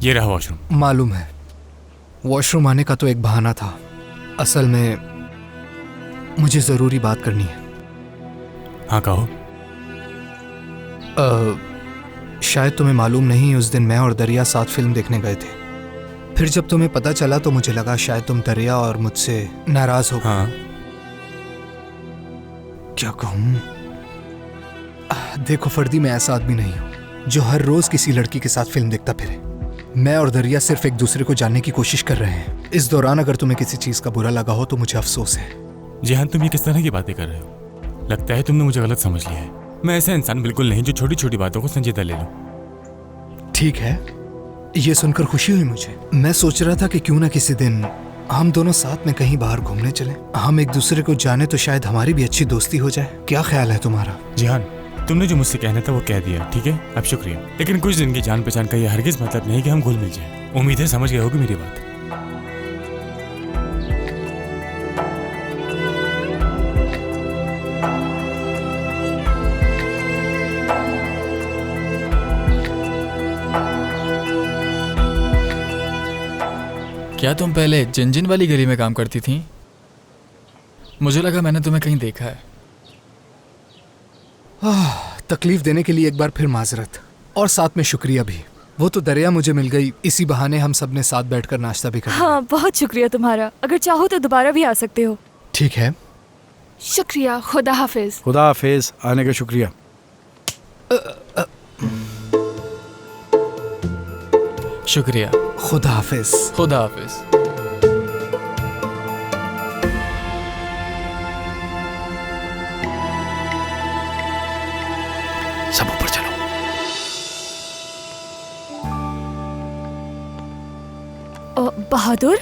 ये रहा वॉशरूम। मालूम है, वॉशरूम आने का तो एक बहाना था। असल में मुझे ज़रूरी बात करनी है। हाँ कहो। शायद तुम्हें मालूम नहीं, उस दिन मैं और दरिया साथ फिल्म देखने गए थे। फिर जब तुम्हें पता चला तो मुझे लगा शायद तुम दरिया और मुझसे नाराज हो। हाँ। क्या कहूँ? देखो फर्दी, मैं ऐसा आदमी नहीं हूँ जो हर रोज किसी लड़की के साथ फिल्म देखता फिरे। मैं और दरिया सिर्फ एक दूसरे को जानने की कोशिश कर रहे हैं। इस दौरान अगर तुम्हें किसी चीज का बुरा लगा हो तो मुझे अफसोस है। जिहान, तुम ये किस तरह की बातें कर रहे हो? लगता है तुमने मुझे गलत समझ लिया है। मैं ऐसा इंसान बिल्कुल नहीं जो छोटी छोटी बातों को संजीदा ले लूं। ठीक है, ये सुनकर खुशी हुई मुझे। मैं सोच रहा था कि क्यों ना किसी दिन हम दोनों साथ में कहीं बाहर घूमने चलें। हम एक दूसरे को जाने तो शायद हमारी भी अच्छी दोस्ती हो जाए। क्या ख्याल है तुम्हारा? जिहान, तुमने जो मुझसे कहना था वो कह दिया, ठीक है? अब शुक्रिया। लेकिन कुछ दिन की जान पहचान का ये हरगिज मतलब नहीं कि हम घुल मिल जाए। उम्मीद है समझ गए होगी मेरी बात। क्या तुम पहले जिनजिन वाली गली में काम करती थी? मुझे लगा मैंने तुम्हें कहीं देखा है। तकलीफ देने के लिए एक बार फिर माजरत, और साथ में शुक्रिया भी। वो तो दरिया मुझे मिल गई, इसी बहाने हम सब ने साथ बैठकर नाश्ता भी किया। हाँ, बहुत शुक्रिया तुम्हारा। अगर चाहो तो दोबारा भी आ सकते हो। ठीक है। शुक्रिया। खुदा हाफिज। खुदा हाफिज। आने का शुक्रिया। शुक्रिया। खुदा हाफिज। खुदा हाफिज। सब ऊपर चलो। बहादुर,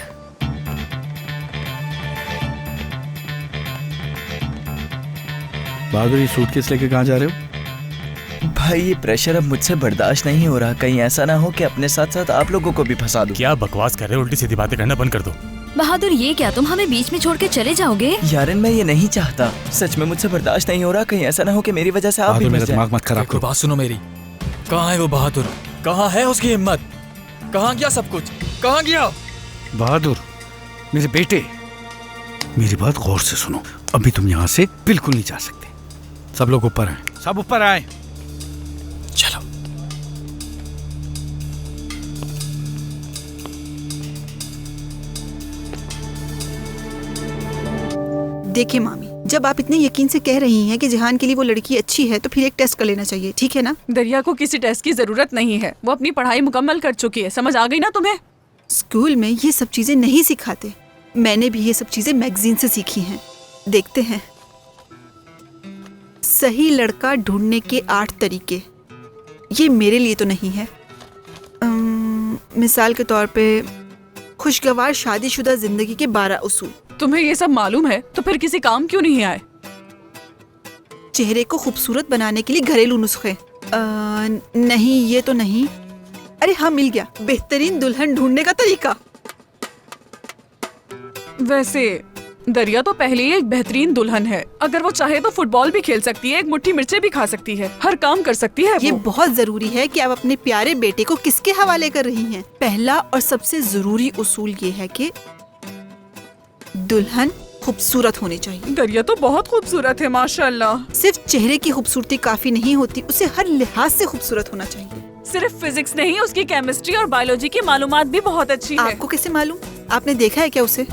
बहादुर, ये सूटकेस लेके कहाँ जा रहे हो? भाई ये प्रेशर अब मुझसे बर्दाश्त नहीं हो रहा। कहीं ऐसा ना हो कि अपने साथ साथ आप लोगों को भी फंसा दूं। क्या बकवास कर रहे हो? उल्टी सीधी बातें करना बंद कर दो। बहादुर, ये क्या तुम हमें बीच में छोड़ के चले जाओगे? यारन, मैं ये नहीं चाहता। सच में मुझसे बर्दाश्त नहीं हो रहा। कहीं ऐसा ना हो कि मेरी वजह से आप भी मेरा फंस जाएं। दिमाग मत खराब देखो, करो। बात सुनो मेरी। कहाँ है वो बहादुर? कहाँ है उसकी हिम्मत? कहाँ गया सब कुछ? कहाँ गया? बहादुर, मेरे बेटे, मेरी बात गौर से सुनो। अभी तुम यहाँ से बिल्कुल नहीं जा सकते। सब लोग ऊपर आए। सब ऊपर आए। चलो। देखिए मामी, जब आप इतने यकीन से कह रही हैं कि जिहान के लिए वो लड़की अच्छी है तो फिर एक टेस्ट कर लेना चाहिए, ठीक है ना? दरिया को किसी टेस्ट की जरूरत नहीं है। वो अपनी पढ़ाई मुकम्मल कर चुकी है। समझ आ गई ना तुम्हें? स्कूल में ये सब चीजें नहीं सिखाते। मैंने भी ये सब चीजें मैगजीन से सीखी हैं। देखते हैं। सही लड़का ढूंढने के 8 तरीके। ये मेरे लिए तो नहीं है। मिसाल के तौर पे खुशगवार शादीशुदा जिंदगी के 12 उसूल। तुम्हें ये सब मालूम है तो फिर किसी काम क्यों नहीं आए? चेहरे को खूबसूरत बनाने के लिए घरेलू नुस्खे। नहीं, ये तो नहीं। अरे हाँ, मिल गया। बेहतरीन दुल्हन ढूंढने का तरीका। वैसे दरिया तो पहले ही एक बेहतरीन दुल्हन है। अगर वो चाहे तो फुटबॉल भी खेल सकती है, एक मुट्ठी मिर्चे भी खा सकती है, हर काम कर सकती है। ये बहुत जरूरी है कि आप अपने प्यारे बेटे को किसके हवाले कर रही हैं। पहला और सबसे जरूरी उसूल ये है कि दुल्हन खूबसूरत होनी चाहिए। दरिया तो बहुत खूबसूरत है माशाल्लाह। सिर्फ चेहरे की खूबसूरती काफी नहीं होती, उसे हर लिहाज से खूबसूरत होना चाहिए। सिर्फ फिजिक्स नहीं, उसकी केमिस्ट्री और बायोलॉजी की मालूमात भी बहुत अच्छी है। आपको कैसे मालूम? आपने देखा है क्या उसे?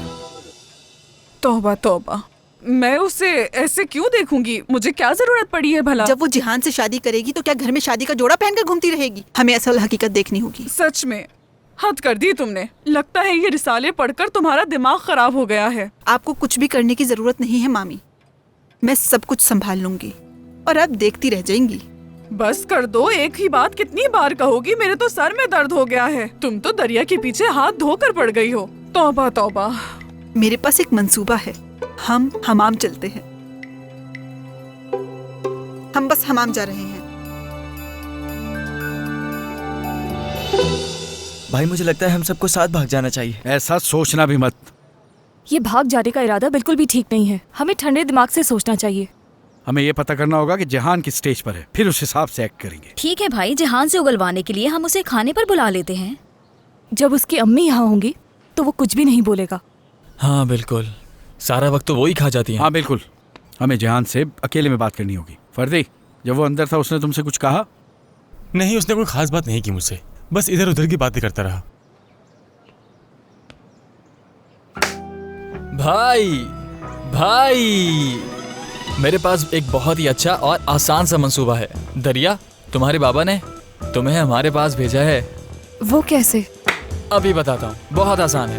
तौबा तौबा, मैं उसे ऐसे क्यों देखूंगी? मुझे क्या जरूरत पड़ी है भला? जब वो जिहान से शादी करेगी तो क्या घर में शादी का जोड़ा पहनकर घूमती रहेगी? हमें असल हकीकत देखनी होगी। सच में हद कर दी तुमने। लगता है ये रिसाले पढ़कर तुम्हारा दिमाग खराब हो गया है। आपको कुछ भी करने की जरूरत नहीं है मामी। मैं सब कुछ संभाल लूंगी और आप देखती रह जाएंगी। बस कर दो। एक ही बात कितनी बार कहोगी? मेरे तो सर में दर्द हो गया है। तुम तो दरिया के पीछे हाथ धोकर पड़ गई हो। तौबा तौबा। मेरे पास एक मंसूबा है। हम हमाम चलते हैं। हम बस हमाम जा रहे हैं। भाई मुझे लगता है हम सबको साथ भाग जाना चाहिए। ऐसा सोचना भी मत। ये भाग जाने का इरादा बिल्कुल भी ठीक नहीं है। हमें ठंडे दिमाग से सोचना चाहिए। हमें ये पता करना होगा कि जिहान किस स्टेज पर है, फिर उस हिसाब से एक्ट करेंगे। ठीक है भाई, जिहान से उगलवाने के लिए हम उसे खाने पर बुला लेते हैं। जब उसकी अम्मी यहाँ होंगी तो वो कुछ भी नहीं बोलेगा। हाँ बिल्कुल, सारा वक्त तो वो ही खा जाती हैं। हाँ बिल्कुल, हमें जहान से अकेले में बात करनी होगी। फर्दी, जब वो अंदर था उसने तुमसे कुछ कहा? नहीं, उसने कोई खास बात नहीं की मुझसे, बस इधर उधर की बातें करता रहा। भाई भाई, मेरे पास एक बहुत ही अच्छा और आसान सा मंसूबा है। दरिया, तुम्हारे बाबा ने तुम्हें हमारे पास भेजा है। वो कैसे? अभी बताता हूँ, बहुत आसान है।